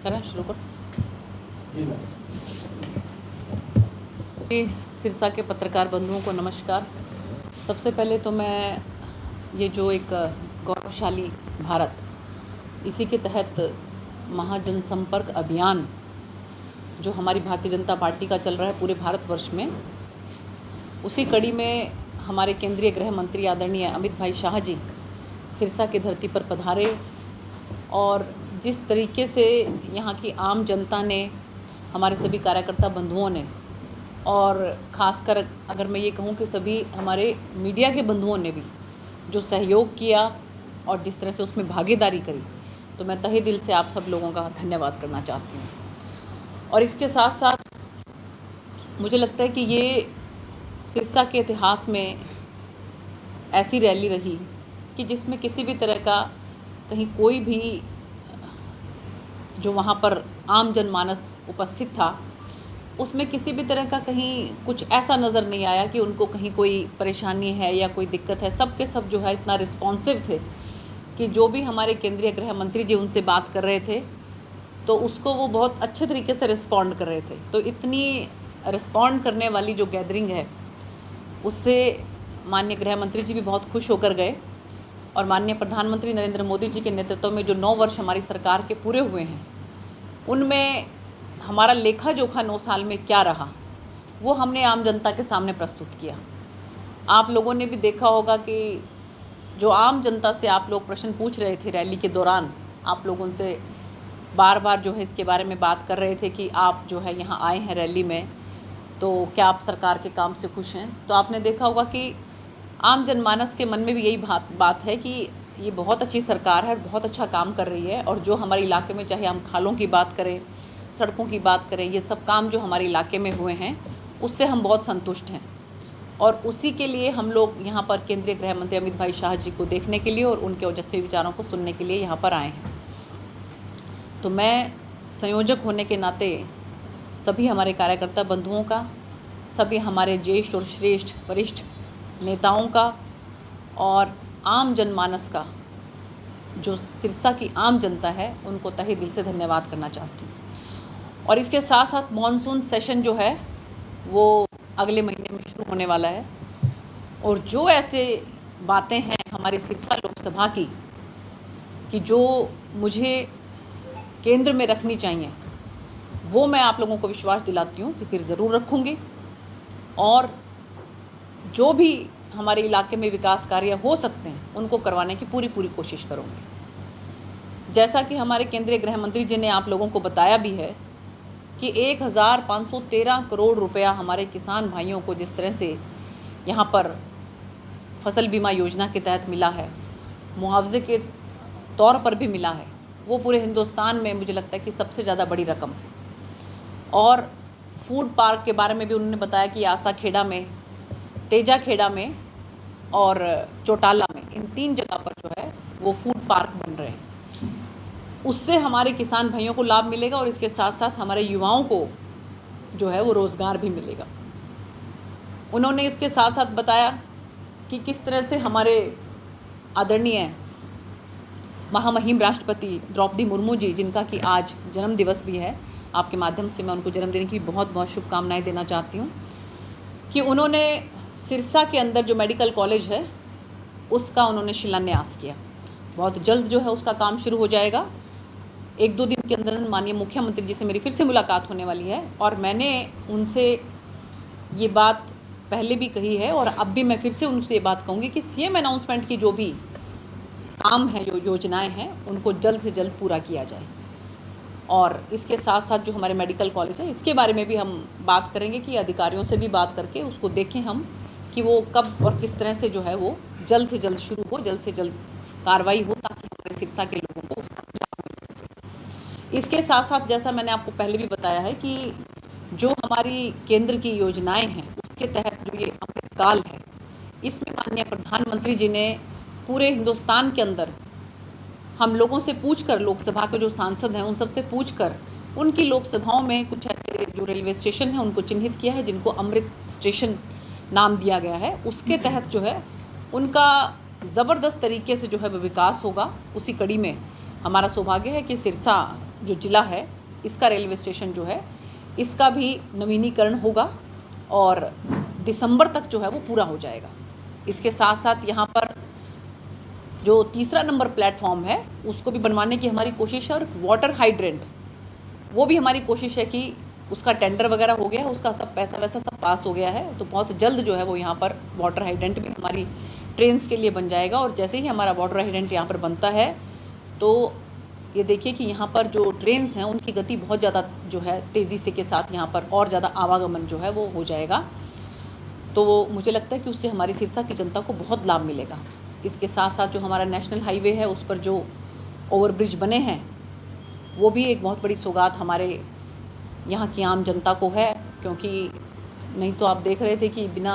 करें शुरू कर। सिरसा के पत्रकार बंधुओं को नमस्कार। सबसे पहले तो मैं ये जो एक गौरवशाली भारत, इसी के तहत महाजनसंपर्क अभियान जो हमारी भारतीय जनता पार्टी का चल रहा है पूरे भारतवर्ष में, उसी कड़ी में हमारे केंद्रीय गृह मंत्री आदरणीय अमित भाई शाह जी सिरसा की धरती पर पधारे और जिस तरीके से यहाँ की आम जनता ने, हमारे सभी कार्यकर्ता बंधुओं ने और ख़ासकर अगर मैं ये कहूँ कि सभी हमारे मीडिया के बंधुओं ने भी जो सहयोग किया और जिस तरह से उसमें भागीदारी करी, तो मैं तहे दिल से आप सब लोगों का धन्यवाद करना चाहती हूँ। और इसके साथ साथ मुझे लगता है कि ये सिरसा के इतिहास में ऐसी रैली रही कि जिसमें किसी भी तरह का कहीं कोई भी जो वहाँ पर आम जनमानस उपस्थित था, उसमें किसी भी तरह का कहीं कुछ ऐसा नज़र नहीं आया कि उनको कहीं कोई परेशानी है या कोई दिक्कत है। सब के सब जो है इतना रिस्पॉन्सिव थे कि जो भी हमारे केंद्रीय गृह मंत्री जी उनसे बात कर रहे थे तो उसको वो बहुत अच्छे तरीके से रिस्पॉन्ड कर रहे थे। तो इतनी रिस्पॉन्ड करने वाली जो गैदरिंग है, उससे माननीय गृह मंत्री जी भी बहुत खुश होकर गए। और माननीय प्रधानमंत्री नरेंद्र मोदी जी के नेतृत्व में जो 9 वर्ष हमारी सरकार के पूरे हुए हैं, उनमें हमारा लेखा जोखा 9 साल में क्या रहा, वो हमने आम जनता के सामने प्रस्तुत किया। आप लोगों ने भी देखा होगा कि जो आम जनता से आप लोग प्रश्न पूछ रहे थे रैली के दौरान, आप लोग उनसे बार बार जो है इसके बारे में बात कर रहे थे कि आप जो है यहाँ आए हैं रैली में, तो क्या आप सरकार के काम से खुश हैं। तो आपने देखा होगा कि आम जनमानस के मन में भी यही बात है कि ये बहुत अच्छी सरकार है, बहुत अच्छा काम कर रही है। और जो हमारे इलाके में, चाहे हम खालों की बात करें, सड़कों की बात करें, ये सब काम जो हमारे इलाके में हुए हैं, उससे हम बहुत संतुष्ट हैं। और उसी के लिए हम लोग यहाँ पर केंद्रीय गृह मंत्री अमित भाई शाह जी को देखने के लिए और उनके ओजस्वी विचारों को सुनने के लिए यहाँ पर आए हैं। तो मैं संयोजक होने के नाते सभी हमारे कार्यकर्ता बंधुओं का, सभी हमारे ज्येष्ठ और श्रेष्ठ वरिष्ठ नेताओं का और आम जनमानस का, जो सिरसा की आम जनता है, उनको तहे दिल से धन्यवाद करना चाहती हूँ। और इसके साथ साथ मॉनसून सेशन जो है वो अगले महीने में शुरू होने वाला है। और जो ऐसे बातें हैं हमारी सिरसा लोकसभा की कि जो मुझे केंद्र में रखनी चाहिए, वो मैं आप लोगों को विश्वास दिलाती हूँ कि फिर ज़रूर रखूँगी। और जो भी हमारे इलाके में विकास कार्य हो सकते हैं उनको करवाने की पूरी कोशिश करूँगी। जैसा कि हमारे केंद्रीय गृह मंत्री जी ने आप लोगों को बताया भी है कि 1513 करोड़ रुपया हमारे किसान भाइयों को जिस तरह से यहाँ पर फसल बीमा योजना के तहत मिला है, मुआवजे के तौर पर भी मिला है, वो पूरे हिंदुस्तान में मुझे लगता है कि सबसे ज़्यादा बड़ी रकम है। और फूड पार्क के बारे में भी उन्होंने बताया कि आसा खेड़ा में, तेजा खेड़ा में और चौटाला में, इन 3 जगह पर जो है वो फूड पार्क बन रहे हैं। उससे हमारे किसान भाइयों को लाभ मिलेगा और इसके साथ साथ हमारे युवाओं को जो है वो रोज़गार भी मिलेगा। उन्होंने इसके साथ साथ बताया कि किस तरह से हमारे आदरणीय महामहिम राष्ट्रपति द्रौपदी मुर्मू जी, जिनका कि आज जन्म दिवस भी है, आपके माध्यम से मैं उनको जन्मदिन की बहुत बहुत शुभकामनाएं देना चाहती हूँ, कि उन्होंने सिरसा के अंदर जो मेडिकल कॉलेज है उसका उन्होंने शिलान्यास किया। बहुत जल्द जो है उसका काम शुरू हो जाएगा। 1-2 दिन के अंदर माननीय मुख्यमंत्री जी से मेरी फिर से मुलाकात होने वाली है और मैंने उनसे ये बात पहले भी कही है और अब भी मैं फिर से उनसे ये बात कहूँगी कि सीएम अनाउंसमेंट की जो भी काम है, जो योजनाएं हैं, उनको जल्द से जल्द पूरा किया जाए। और इसके साथ साथ जो हमारे मेडिकल कॉलेज है, इसके बारे में भी हम बात करेंगे कि अधिकारियों से भी बात करके उसको देखें हम कि वो कब और किस तरह से जो है वो जल्द से जल्द शुरू हो, जल्द से जल्द कार्रवाई हो, ताकि हमारे सिरसा के लोगों को उसका लाभ मिल सके। इसके साथ साथ जैसा मैंने आपको पहले भी बताया है कि जो हमारी केंद्र की योजनाएं हैं, उसके तहत जो ये अमृतकाल है, इसमें माननीय प्रधानमंत्री जी ने पूरे हिंदुस्तान के अंदर हम लोगों से पूछकर, लोकसभा के जो सांसद हैं उन सब से पूछकर, उनकी लोकसभाओं में कुछ ऐसे जो रेलवे स्टेशन हैं उनको चिन्हित किया है जिनको अमृत स्टेशन नाम दिया गया है। उसके तहत जो है उनका ज़बरदस्त तरीके से जो है वो विकास होगा। उसी कड़ी में हमारा सौभाग्य है कि सिरसा जो ज़िला है इसका रेलवे स्टेशन जो है इसका भी नवीनीकरण होगा और दिसंबर तक जो है वो पूरा हो जाएगा। इसके साथ साथ यहाँ पर जो तीसरा नंबर प्लेटफॉर्म है उसको भी बनवाने की हमारी कोशिश है और वाटर हाइड्रेंट वो भी हमारी कोशिश है कि उसका टेंडर वगैरह हो गया है, उसका सब पैसा वैसा सब पास हो गया है, तो बहुत जल्द जो है वो यहाँ पर वाटर हाइड्रेंट भी हमारी ट्रेन्स के लिए बन जाएगा। और जैसे ही हमारा वाटर हाइड्रेंट यहाँ पर बनता है तो ये देखिए कि यहाँ पर जो ट्रेन्स हैं उनकी गति बहुत ज़्यादा जो है तेज़ी से के साथ यहाँ पर और ज़्यादा आवागमन जो है वो हो जाएगा। तो मुझे लगता है कि उससे हमारी सिरसा की जनता को बहुत लाभ मिलेगा। इसके साथ साथ जो हमारा नेशनल हाईवे है उस पर जो ओवरब्रिज बने हैं वो भी एक बहुत बड़ी सौगात हमारे यहाँ की आम जनता को है, क्योंकि नहीं तो आप देख रहे थे कि बिना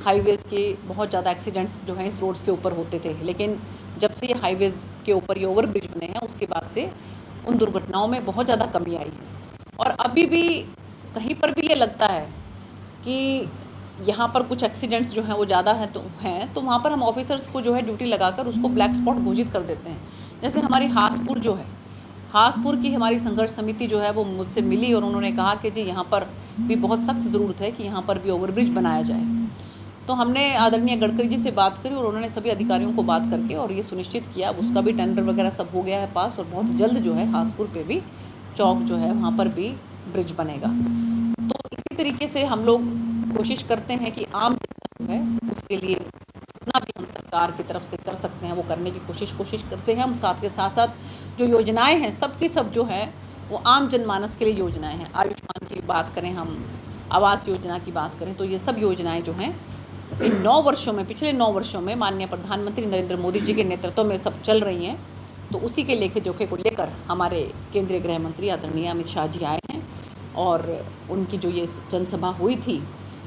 हाईवेज़ के बहुत ज़्यादा एक्सीडेंट्स जो हैं इस रोड्स के ऊपर होते थे, लेकिन जब से ये हाईवेज़ के ऊपर ये ओवरब्रिज बने हैं उसके बाद से उन दुर्घटनाओं में बहुत ज़्यादा कमी आई है। और अभी भी कहीं पर भी ये लगता है कि यहाँ पर कुछ एक्सीडेंट्स जो हैं वो ज़्यादा है तो वहाँ पर हम ऑफिसर्स को जो है ड्यूटी लगाकर उसको ब्लैक स्पॉट घोषित कर देते हैं। जैसे हमारी हासपुर जो है, हासपुर की हमारी संघर्ष समिति जो है वो मुझसे मिली और उन्होंने कहा कि जी यहाँ पर भी बहुत सख्त ज़रूरत है कि यहाँ पर भी ओवरब्रिज बनाया जाए। तो हमने आदरणीय गडकरी जी से बात करी और उन्होंने सभी अधिकारियों को बात करके और ये सुनिश्चित किया, उसका भी टेंडर वगैरह सब हो गया है पास और बहुत जल्द जो है हासपुर पे भी चौक जो है वहाँ पर भी ब्रिज बनेगा। तो इसी तरीके से हम लोग कोशिश करते हैं कि आम जनता जो है उसके लिए जितना भी हम सरकार की तरफ से कर सकते हैं वो करने की कोशिश करते हैं। हम साथ के साथ साथ जो योजनाएं हैं सबकी सब जो है वो आम जनमानस के लिए योजनाएं हैं। आयुष्मान की बात करें, हम आवास योजना की बात करें, तो ये सब योजनाएं जो हैं इन 9 वर्षों में, पिछले 9 वर्षों में माननीय प्रधानमंत्री नरेंद्र मोदी जी के नेतृत्व में सब चल रही हैं। तो उसी के लेखे जोखे को लेकर हमारे केंद्रीय गृह मंत्री आदरणीय अमित शाह जी आए हैं और उनकी जो ये जनसभा हुई थी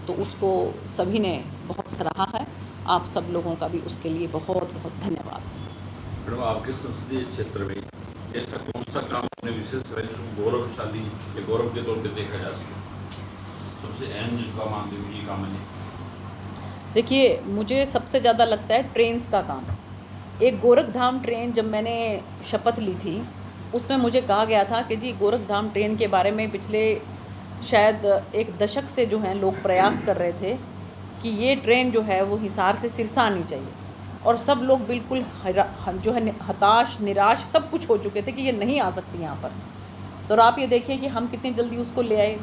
तो उसको सभी ने बहुत सराहा है। आप सब लोगों का भी उसके लिए बहुत बहुत धन्यवाद। मैडम, आपके संसदीय क्षेत्र में ऐसा कौन सा काम अपने विशेष गौरवशाली या गौरव के तौर पे देखा जा सके, सबसे अहम जिसका मानते हुए ये काम है? देखिए, मुझे सबसे ज़्यादा लगता है ट्रेन्स का काम। एक गोरखधाम ट्रेन जब मैंने शपथ ली थी उसमें मुझे कहा गया था कि जी गोरखधाम ट्रेन के बारे में पिछले शायद 1 दशक से जो है लोग प्रयास कर रहे थे कि ये ट्रेन जो है वो हिसार से सिरसा आनी चाहिए, और सब लोग बिल्कुल जो है हताश निराश सब कुछ हो चुके थे कि ये नहीं आ सकती यहाँ पर। तो आप ये देखिए कि हम कितनी जल्दी उसको ले आए।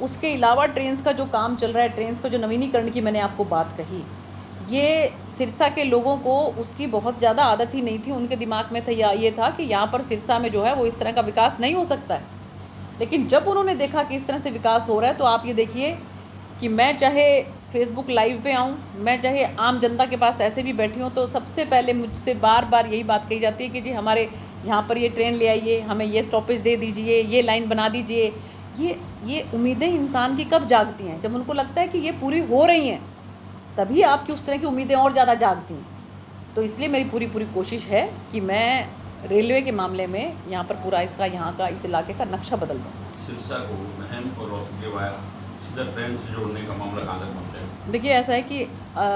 उसके अलावा ट्रेन्स का जो काम चल रहा है, ट्रेन्स का जो नवीनीकरण की मैंने आपको बात कही, ये सिरसा के लोगों को उसकी बहुत ज़्यादा आदत ही नहीं थी। उनके दिमाग में था ये था कि यहाँ पर सिरसा में जो है वो इस तरह का विकास नहीं हो सकता है। लेकिन जब उन्होंने देखा कि इस तरह से विकास हो रहा है तो आप ये देखिए कि मैं चाहे फेसबुक लाइव पे आऊँ, मैं चाहे आम जनता के पास ऐसे भी बैठी हूँ, तो सबसे पहले मुझसे बार बार यही बात कही जाती है कि जी हमारे यहाँ पर ये ट्रेन ले आइए, हमें ये स्टॉपेज दे दीजिए, ये लाइन बना दीजिए। ये उम्मीदें इंसान की कब जागती हैं? जब उनको लगता है कि ये पूरी हो रही हैं, तभी आपकी उस तरह की उम्मीदें और ज़्यादा जागती हैं। तो इसलिए मेरी पूरी कोशिश है कि मैं रेलवे के मामले में यहाँ पर पूरा इसका यहाँ का इस इलाके का नक्शा बदल दूँ। सिरसा को महम और रोहतक वाया सीधा ट्रेन से जोड़ने का मामला कहाँ तक पहुँचा है? देखिए, ऐसा है कि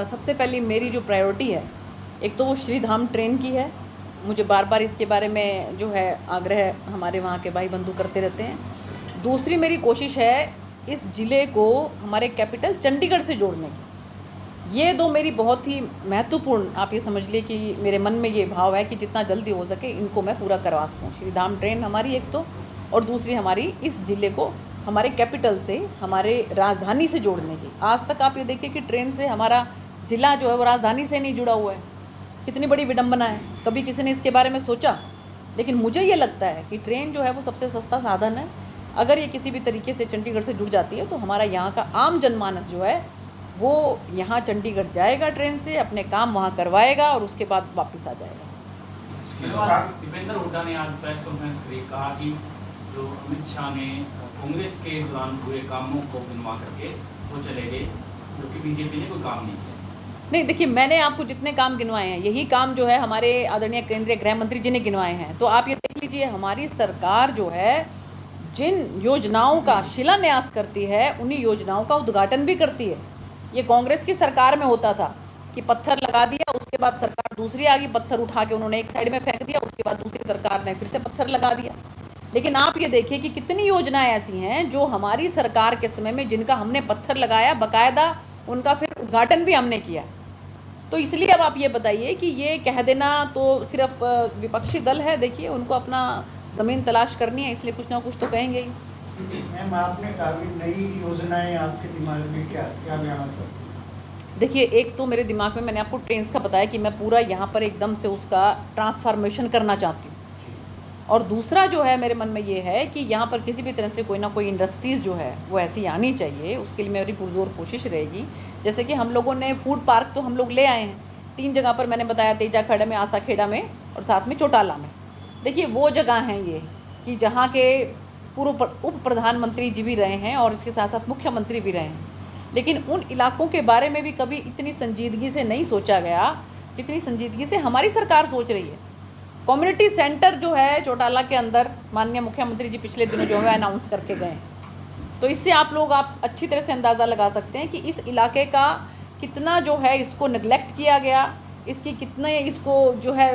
सबसे पहले मेरी जो प्रायोरिटी है, एक तो वो श्रीधाम ट्रेन की है। मुझे बार बार इसके बारे में जो है आग्रह हमारे वहाँ के भाई बंधु करते रहते हैं। दूसरी मेरी कोशिश है इस ज़िले को हमारे कैपिटल चंडीगढ़ से जोड़ने की। ये दो मेरी बहुत ही महत्वपूर्ण, आप ये समझ लिए कि मेरे मन में ये भाव है कि जितना जल्दी हो सके इनको मैं पूरा करवा सकूँ। श्रीधाम ट्रेन हमारी एक तो, और दूसरी हमारी इस ज़िले को हमारे कैपिटल से, हमारे राजधानी से जोड़ने की। आज तक आप ये देखिए कि ट्रेन से हमारा ज़िला जो है वो राजधानी से नहीं जुड़ा हुआ है। कितनी बड़ी विडंबना है, कभी किसी ने इसके बारे में सोचा? लेकिन मुझे ये लगता है कि ट्रेन जो है वो सबसे सस्ता साधन है। अगर ये किसी भी तरीके से चंडीगढ़ से जुड़ जाती है तो हमारा यहाँ का आम जनमानस जो है वो यहाँ चंडीगढ़ जाएगा ट्रेन से, अपने काम वहाँ करवाएगा और उसके बाद वापस आ जाएगा। दीपेंद्र हुड्डा ने आज प्रेस कॉन्फ्रेंस कर कहा कि जो अमित शाह ने कांग्रेस के दौरान हुए कामों को गिनवा करके वो चले गए, जो कि बीजेपी ने कोई काम नहीं किया। नहीं, देखिए, मैंने आपको जितने काम गिनवाए हैं यही काम जो है हमारे आदरणीय केंद्रीय गृह मंत्री जी ने गिनवाए हैं। तो आप ये देख लीजिए, हमारी सरकार जो है जिन योजनाओं का शिलान्यास करती है उन्हीं योजनाओं का उद्घाटन भी करती है। ये कांग्रेस की सरकार में होता था कि पत्थर लगा दिया, उसके बाद सरकार दूसरी आ गई, पत्थर उठा के उन्होंने एक साइड में फेंक दिया, उसके बाद दूसरी सरकार ने फिर से पत्थर लगा दिया। लेकिन आप ये देखिए कि कितनी योजनाएं ऐसी हैं जो हमारी सरकार के समय में जिनका हमने पत्थर लगाया, बाकायदा उनका फिर उद्घाटन भी हमने किया। तो इसलिए अब आप ये बताइए कि ये कह देना तो सिर्फ विपक्षी दल है, देखिए उनको अपना ज़मीन तलाश करनी है, इसलिए कुछ ना कुछ तो कहेंगे ही। मैम, आपने काफ़ी नई योजनाएं आपके दिमाग में क्या क्या लाना चाहते हैं? देखिए, एक तो मेरे दिमाग में मैंने आपको ट्रेन्स का बताया कि मैं पूरा यहाँ पर एकदम से उसका ट्रांसफॉर्मेशन करना चाहती हूँ, और दूसरा जो है मेरे मन में ये है कि यहाँ पर किसी भी तरह से कोई ना कोई इंडस्ट्रीज़ जो है वो ऐसी आनी चाहिए। उसके लिए मेरी पुरजोर कोशिश रहेगी। जैसे कि हम लोगों ने फूड पार्क तो हम लोग ले आए हैं 3 जगह पर, मैंने बताया तेजाखेड़ा में, आसाखेड़ा में और साथ में चौटाला में। देखिए वो जगह हैं ये कि जहाँ के पूर्व उप प्रधानमंत्री जी भी रहे हैं और इसके साथ साथ मुख्यमंत्री भी रहे हैं, लेकिन उन इलाकों के बारे में भी कभी इतनी संजीदगी से नहीं सोचा गया जितनी संजीदगी से हमारी सरकार सोच रही है। कम्युनिटी सेंटर जो है चौटाला के अंदर माननीय मुख्यमंत्री जी पिछले दिनों जो है अनाउंस करके गए, तो इससे आप अच्छी तरह से अंदाज़ा लगा सकते हैं कि इस इलाके का कितना जो है इसको नेग्लेक्ट किया गया, इसकी कितने इसको जो है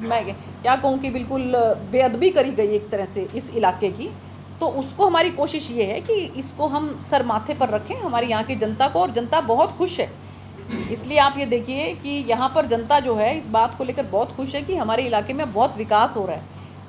मैं क्या कहूँ कि बिल्कुल बेअदबी करी गई एक तरह से इस इलाके की। तो उसको हमारी कोशिश ये है कि इसको हम सर माथे पर रखें हमारी यहाँ की जनता को, और जनता बहुत खुश है। इसलिए आप ये देखिए कि यहाँ पर जनता जो है इस बात को लेकर बहुत खुश है कि हमारे इलाके में बहुत विकास हो रहा है।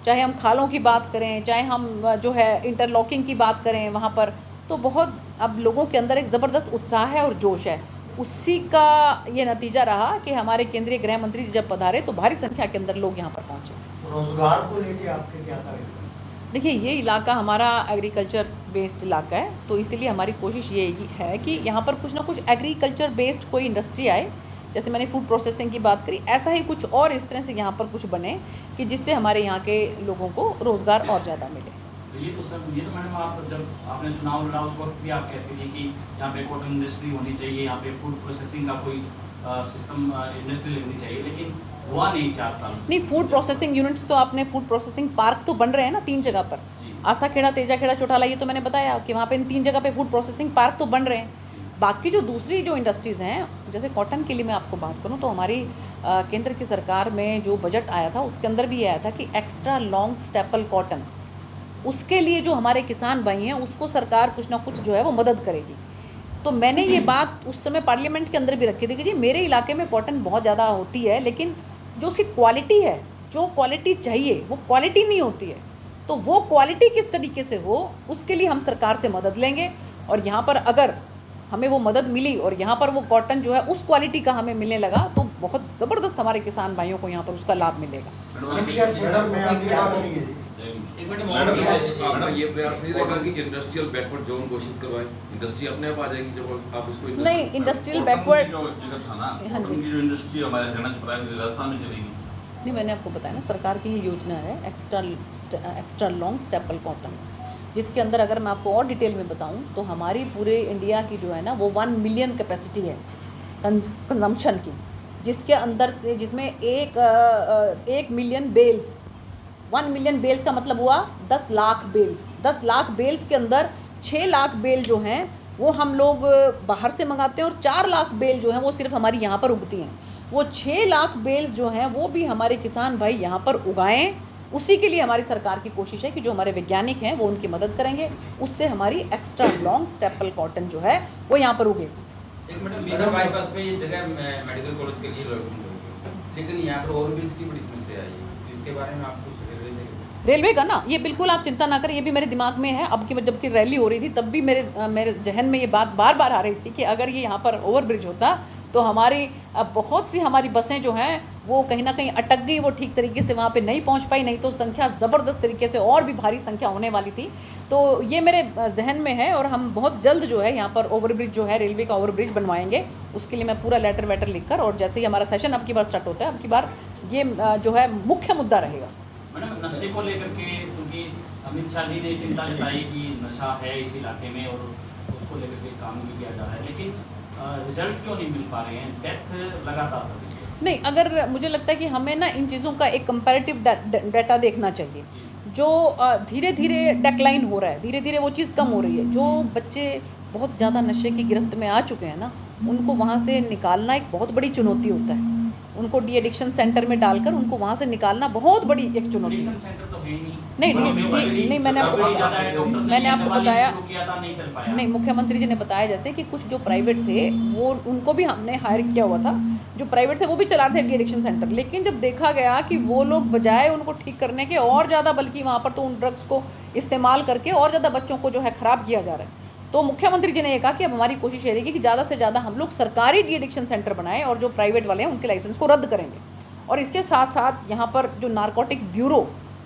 चाहे हम खालों की बात करें, चाहे हम जो है इंटरलॉकिंग की बात करें, वहाँ पर तो बहुत अब लोगों के अंदर एक ज़बरदस्त उत्साह है और जोश है। उसी का ये नतीजा रहा कि हमारे केंद्रीय गृह मंत्री जी जब पधारे तो भारी संख्या के अंदर लोग यहाँ पर पहुँचे। रोजगार को लेके आपके क्या कार्यक्रम? देखिए, ये इलाका हमारा एग्रीकल्चर बेस्ड इलाका है, तो इसीलिए हमारी कोशिश ये है कि यहाँ पर कुछ ना कुछ एग्रीकल्चर बेस्ड कोई इंडस्ट्री आए। जैसे मैंने फूड प्रोसेसिंग की बात करी, ऐसा ही कुछ और इस तरह से यहाँ पर कुछ बने कि जिससे हमारे यहाँ के लोगों को रोज़गार और ज़्यादा मिले। ये तो मैडम आप जब आपने चुनाव लड़ा उस वक्त भी आप कहते थे कि यहाँ पे कॉटन इंडस्ट्री होनी चाहिए, यहाँ पे फूड प्रोसेसिंग का कोई सिस्टम इंडस्ट्री होनी चाहिए, लेकिन हुआ नहीं 4 साल नहीं। फूड प्रोसेसिंग यूनिट्स तो आपने, फूड प्रोसेसिंग पार्क तो बन रहे हैं ना 3 जगह पर, आसाखेड़ा, तेजाखेड़ा, चौटाला, ये तो मैंने बताया कि वहाँ पे इन 3 जगह पे फूड प्रोसेसिंग पार्क तो बन रहे हैं। बाकी जो दूसरी जो इंडस्ट्रीज़ हैं, जैसे कॉटन के लिए मैं आपको बात करूँ तो हमारी केंद्र की सरकार में जो बजट आया था उसके अंदर भी ये आया था कि एक्स्ट्रा लॉन्ग स्टेपल कॉटन, उसके लिए जो हमारे किसान भाई हैं उसको सरकार कुछ ना कुछ जो है वो मदद करेगी। तो मैंने ये बात उस समय पार्लियामेंट के अंदर भी रखी थी कि जी मेरे इलाके में कॉटन बहुत ज़्यादा होती है, लेकिन जो उसकी क्वालिटी है, जो क्वालिटी चाहिए वो क्वालिटी नहीं होती है। तो वो क्वालिटी किस तरीके से हो उसके लिए हम सरकार से मदद लेंगे, और यहाँ पर अगर हमें वो मदद मिली और यहाँ पर वो कॉटन जो है उस क्वालिटी का हमें मिलने लगा तो बहुत ज़बरदस्त हमारे किसान भाइयों को यहाँ पर उसका लाभ मिलेगा। शिक्षा क्षेत्र में आप क्या करेंगे? मैडम, ये प्रयास नहीं रहेगा कि इंडस्ट्रियल बैकवर्ड जोन घोषित करवाएं, इंडस्ट्री अपने आप आ जाएगी जब आप इसको नहीं, इंडस्ट्रियल बैकवर्ड जो जगह था ना, हाँ जी। उनकी जो इंडस्ट्री हमारे हरियाणा से प्राइवेट राजस्थान में चलेगी। नहीं, मैंने आपको बताया ना सरकार की ये योजना है एक्स्ट्रा लॉन्ग स्टेपल कॉटन, जिसके अंदर अगर मैं आपको और डिटेल में बताऊं तो हमारी पूरे इंडिया की जो है ना वो 1 मिलियन कैपेसिटी है कंजम्पशन की, जिसके अंदर से जिसमें 1 मिलियन बेल्स, 1 मिलियन बेल्स का मतलब हुआ 10 लाख बेल्स। 10 लाख बेल्स के अंदर 6 लाख बेल जो हैं वो हम लोग बाहर से मंगाते हैं, और 4 लाख बेल जो हैं वो सिर्फ हमारी यहाँ पर उगती हैं। वो 6 लाख बेल्स जो हैं वो भी हमारे किसान भाई यहाँ पर उगाएं। उसी के लिए हमारी सरकार की कोशिश है कि जो हमारे वैज्ञानिक हैं वो उनकी मदद करेंगे, उससे हमारी एक्स्ट्रा लॉन्ग स्टेपल कॉटन जो है वो यहाँ पर उगेगी। एक मिनट, मेरे बाईपास पे ये जगह मेडिकल कॉलेज के लिए लेकिन यहाँ पर ओवरब्रिज की बड़ी समस्या आई है, इसके बारे में आपको रेलवे का ना, ये बिल्कुल आप चिंता ना करें, ये भी मेरे दिमाग में है। अब की जबकि रैली हो रही थी तब भी मेरे जहन में ये बात बार बार आ रही थी कि अगर ये यहाँ पर ओवरब्रिज होता तो हमारी बहुत सी हमारी बसें जो हैं वो कहीं ना कहीं अटक गई, वो ठीक तरीके से वहाँ पे नहीं पहुँच पाई, नहीं तो संख्या ज़बरदस्त तरीके से और भी भारी संख्या होने वाली थी। तो ये मेरे जहन में है और हम बहुत जल्द जो है यहाँ पर ओवरब्रिज जो है रेलवे का ओवरब्रिज बनवाएंगे। उसके लिए मैं पूरा लेटर वेटर लिखकर, और जैसे ही हमारा सेशन अब की बार स्टार्ट होता है, अब की बार ये जो है मुख्य मुद्दा रहेगा। मैडम, नशे को लेकर के क्योंकि अमित शाह जी ने चिंता जताई कि नशा है इस इलाके में और उसको लेकर के काम भी किया जा रहा है, लेकिन रिजल्ट क्यों नहीं मिल पा रहे हैं? डेथ लगातार नहीं, अगर मुझे लगता है कि हमें ना इन चीज़ों का एक कंपैरेटिव डाटा देखना चाहिए। जो धीरे धीरे डेक्लाइन हो रहा है, धीरे धीरे वो चीज़ कम हो रही है। जो बच्चे बहुत ज़्यादा नशे की गिरफ्त में आ चुके हैं ना, उनको वहाँ से निकालना एक बहुत बड़ी चुनौती होता है। उनको डी एडिक्शन सेंटर में डालकर उनको वहाँ से निकालना बहुत बड़ी एक चुनौती है। सेंटर तो है ही नहीं, नहीं, मैंने आपको बताया, शुरू किया था, नहीं चल पाया। नहीं, मुख्यमंत्री जी ने बताया जैसे कि कुछ जो प्राइवेट थे वो उनको भी हमने हायर किया हुआ था, जो प्राइवेट थे वो भी चला रहे थे डी एडिक्शन सेंटर, लेकिन जब देखा गया कि वो लोग बजाय उनको ठीक करने के और ज़्यादा, बल्कि वहाँ पर तो उन ड्रग्स को इस्तेमाल करके और ज़्यादा बच्चों को जो है ख़राब किया जा रहा है। तो मुख्यमंत्री जी ने ये कहा कि अब हमारी कोशिश ये रहेगी कि ज़्यादा से ज़्यादा हम लोग सरकारी डी एडिक्शन सेंटर बनाएं और जो प्राइवेट वाले हैं उनके लाइसेंस को रद्द करेंगे। और इसके साथ साथ यहाँ पर जो नारकोटिक ब्यूरो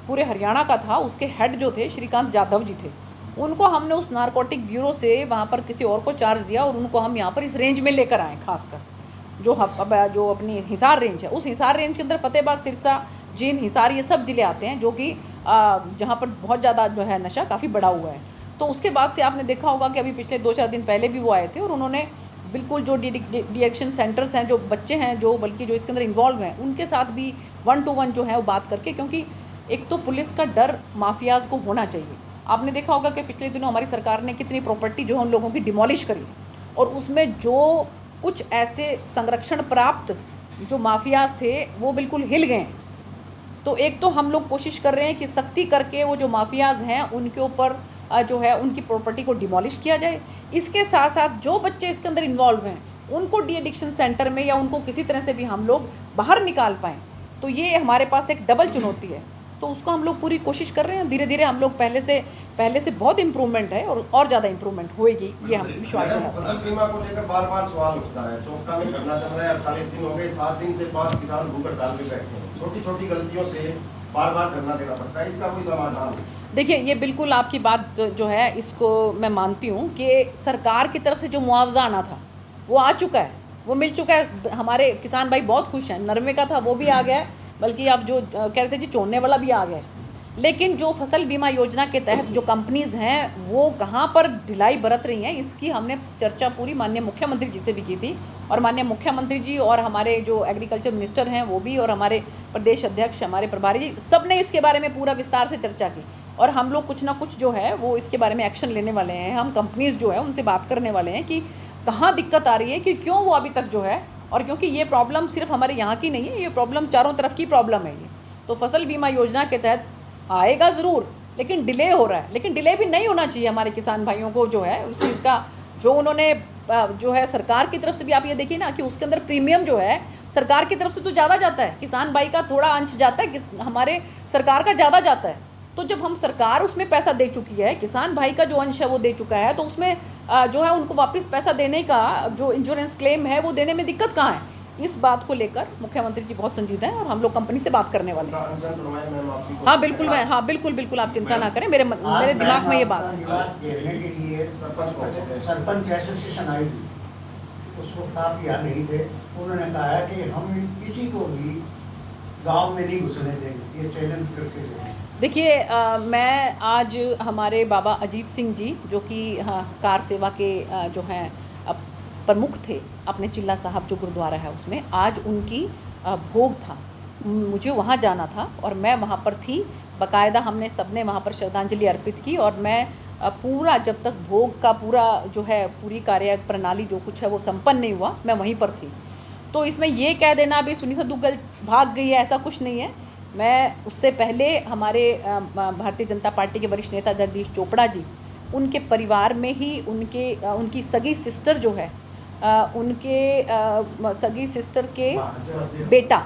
पूरे हरियाणा का था, उसके हेड जो थे श्रीकांत जाधव जी थे, उनको हमने उस नारकोटिक ब्यूरो से वहाँ पर किसी और को चार्ज दिया और उनको हम यहाँ पर इस रेंज में लेकर आए। खासकर जो अपनी हिसार रेंज है, उस हिसार रेंज के अंदर फतेहाबाद, सिरसा, जींद, हिसार, ये सब ज़िले आते हैं जो कि जहाँ पर बहुत ज़्यादा जो है नशा काफ़ी बड़ा हुआ है। तो उसके बाद से आपने देखा होगा कि अभी पिछले 2-4 दिन पहले भी वो आए थे और उन्होंने बिल्कुल जो डी एडिक्शन सेंटर्स हैं, जो बच्चे हैं, जो बल्कि जो इसके अंदर इन्वॉल्व हैं, उनके साथ भी 1-to-1 जो है वो बात करके, क्योंकि एक तो पुलिस का डर माफियाज को होना चाहिए। आपने देखा होगा कि पिछले दिनों हमारी सरकार ने कितनी प्रॉपर्टी जो है उन लोगों की डिमोलिश करी और उसमें जो कुछ ऐसे संरक्षण प्राप्त जो माफियाज थे वो बिल्कुल हिल गए। तो एक तो हम लोग कोशिश कर रहे हैं कि सख्ती करके वो जो माफियाज हैं उनके ऊपर जो है उनकी प्रॉपर्टी को डिमोलिश किया जाए। इसके साथ साथ जो बच्चे इसके अंदर इन्वॉल्व हैं उनको डी एडिक्शन सेंटर में या उनको किसी तरह से भी हम लोग बाहर निकाल पाएँ। तो ये हमारे पास एक डबल चुनौती है, तो उसको हम लोग पूरी कोशिश कर रहे हैं। धीरे धीरे हम लोग पहले से बहुत इम्प्रूवमेंट है और ज़्यादा इम्प्रूवमेंट होएगी, ये हम विश्वास दिलाते हैं। फसल बीमा को लेकर बार-बार सवाल उठता है। चौथा में धरना चल रहा है, 48 दिन हो गए, 7 दिन से 5 किसान भूख हड़ताल पे बैठे हैं। छोटी-छोटी गलतियों से बार-बार धरना देना पड़ता है, इसका कोई समाधान? देखिए, ये बिल्कुल आपकी बात जो है इसको मैं मानती हूँ कि सरकार की तरफ से जो मुआवजा आना था वो आ चुका है, वो मिल चुका है। हमारे किसान भाई बहुत खुश हैं। नरमे का था वो भी आ गया है, बल्कि आप जो कह रहे थे जी चोड़ने वाला भी आ गया है। लेकिन जो फसल बीमा योजना के तहत जो कंपनीज़ हैं वो कहाँ पर ढिलाई बरत रही हैं, इसकी हमने चर्चा पूरी माननीय मुख्यमंत्री जी से भी की थी और माननीय मुख्यमंत्री जी और हमारे जो एग्रीकल्चर मिनिस्टर हैं वो भी और हमारे प्रदेश अध्यक्ष, हमारे प्रभारी जी, सब ने इसके बारे में पूरा विस्तार से चर्चा की और हम लोग कुछ ना कुछ जो है वो इसके बारे में एक्शन लेने वाले हैं। हम कंपनीज़ जो है उनसे बात करने वाले हैं कि कहाँ दिक्कत आ रही है, कि क्यों वो अभी तक जो है, और क्योंकि ये प्रॉब्लम सिर्फ हमारे यहाँ की नहीं है, ये प्रॉब्लम चारों तरफ की प्रॉब्लम है। ये तो फसल बीमा योजना के तहत आएगा ज़रूर, लेकिन डिले हो रहा है। लेकिन डिले भी नहीं होना चाहिए। हमारे किसान भाइयों को जो है उस चीज़ का जो उन्होंने जो है सरकार की तरफ से भी आप ये देखिए ना कि उसके अंदर प्रीमियम जो है सरकार की तरफ से तो ज़्यादा जाता है, किसान भाई का थोड़ा अंश जाता है, हमारे सरकार का ज़्यादा जाता है। तो जब हम सरकार उसमें पैसा दे चुकी है, किसान भाई का जो अंश है वो दे चुका है, तो उसमें जो है उनको वापस पैसा देने का जो इंश्योरेंस क्लेम है वो देने में दिक्कत कहाँ है। इस बात को लेकर मुख्यमंत्री जी बहुत संजीदा हैं और हम लोग कंपनी से बात करने वाले हैं। हाँ बिल्कुल, मैं बिल्कुल आप चिंता ना करें, मेरे दिमाग में ये बात है। सरपंच एसोसिएशन आई थी, उस वक्त आप यहाँ नहीं थे। उन्होंने कहा है कि हम किसी को भी गांव में नहीं घुसने देंगे, ये चैलेंज करके देंगे। देखिए, मैं आज हमारे बाबा अजीत सिंह जी जो कि कार सेवा के जो हैं प्रमुख थे अपने चिल्ला साहब जो गुरुद्वारा है उसमें, आज उनकी भोग था। मुझे वहाँ जाना था और मैं वहाँ पर थी। बाकायदा हमने सबने वहाँ पर श्रद्धांजलि अर्पित की और मैं पूरा जब तक भोग का पूरा जो है पूरी कार्य प्रणाली जो कुछ है वो संपन्न नहीं हुआ, मैं वहीं पर थी। तो इसमें ये कह देना अभी सुनीता दुग्गल भाग गई है, ऐसा कुछ नहीं है। मैं उससे पहले हमारे भारतीय जनता पार्टी के वरिष्ठ नेता जगदीश चोपड़ा जी, उनके परिवार में ही उनकी सगी सिस्टर जो है, उनके सगी सिस्टर के बेटा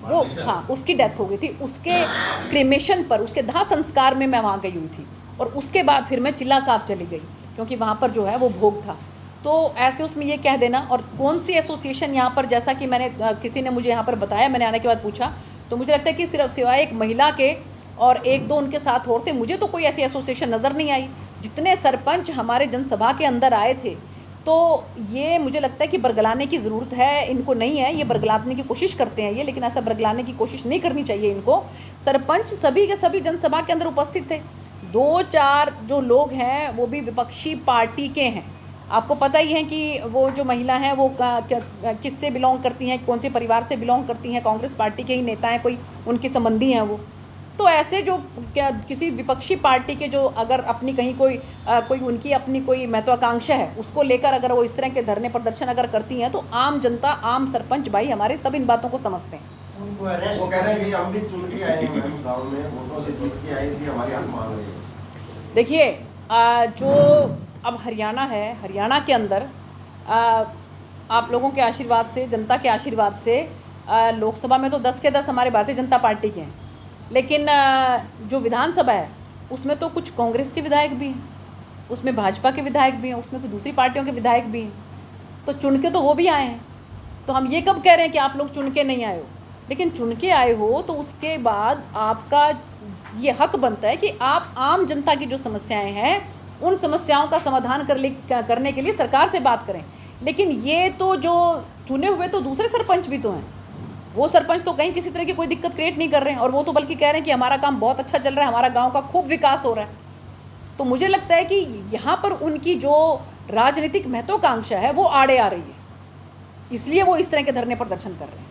वो, हाँ, उसकी डेथ हो गई थी। उसके क्रेमेशन पर, उसके दाह संस्कार में मैं वहाँ गई हुई थी और उसके बाद फिर मैं चिल्ला साहब चली गई क्योंकि वहाँ पर जो है वो भोग था। तो ऐसे उसमें ये कह देना। और कौन सी एसोसिएशन यहाँ पर, जैसा कि मैंने किसी ने मुझे यहाँ पर बताया, मैंने आने के बाद पूछा तो मुझे लगता है कि सिर्फ सिवाय एक महिला के और एक दो उनके साथ और थे, मुझे तो कोई ऐसी एसोसिएशन नज़र नहीं आई। जितने सरपंच हमारे जनसभा के अंदर आए थे, तो ये मुझे लगता है कि बरगलाने की ज़रूरत है, इनको नहीं है। ये बरगलाने की कोशिश करते हैं ये, लेकिन ऐसा बरगलाने की कोशिश नहीं करनी चाहिए इनको। सरपंच सभी के सभी जनसभा के अंदर उपस्थित थे। 2-4 जो लोग हैं वो भी विपक्षी पार्टी के हैं। आपको पता ही है कि वो जो महिला हैं वो किससे बिलोंग करती हैं, कौन से परिवार से बिलोंग करती हैं, कांग्रेस पार्टी के ही नेता हैं, कोई उनके संबंधी हैं वो। तो ऐसे जो किसी विपक्षी पार्टी के जो अगर अपनी कहीं कोई उनकी अपनी कोई महत्वाकांक्षा है उसको लेकर अगर वो इस तरह के धरने प्रदर्शन अगर करती हैं, तो आम जनता, आम सरपंच भाई हमारे सब इन बातों को समझते हैं। उनको अरेस्ट। वो कह रहे हैं कि हम भी चुन के आए हैं मैम, गाँव में वोटों से जीत के आए, इसलिए हमारे हक मांग रहे हैं। देखिए जो अब हरियाणा है, हरियाणा के अंदर आप लोगों के आशीर्वाद से, जनता के आशीर्वाद से लोकसभा में तो 10 के 10 हमारे भारतीय जनता पार्टी के हैं, लेकिन जो विधानसभा है उसमें तो कुछ कांग्रेस के विधायक भी हैं, उसमें भाजपा के विधायक भी हैं, उसमें कुछ दूसरी पार्टियों के विधायक भी हैं, तो चुन के तो वो भी आए हैं। तो हम ये कब कह रहे हैं कि आप लोग चुन के नहीं आए हो? लेकिन चुन के आए हो तो उसके बाद आपका ये हक बनता है कि आप आम जनता की जो समस्याएं हैं उन समस्याओं का समाधान करने के लिए सरकार से बात करें। लेकिन ये तो जो चुने हुए तो दूसरे सरपंच भी तो हैं, वो सरपंच तो कहीं किसी तरह की कोई दिक्कत क्रिएट नहीं कर रहे हैं, और वो तो बल्कि कह रहे हैं कि हमारा काम बहुत अच्छा चल रहा है, हमारा गाँव का खूब विकास हो रहा है। तो मुझे लगता है कि यहाँ पर उनकी जो राजनीतिक महत्वाकांक्षा है वो आड़े आ रही है, इसलिए वो इस तरह के धरने प्रदर्शन कर रहे हैं।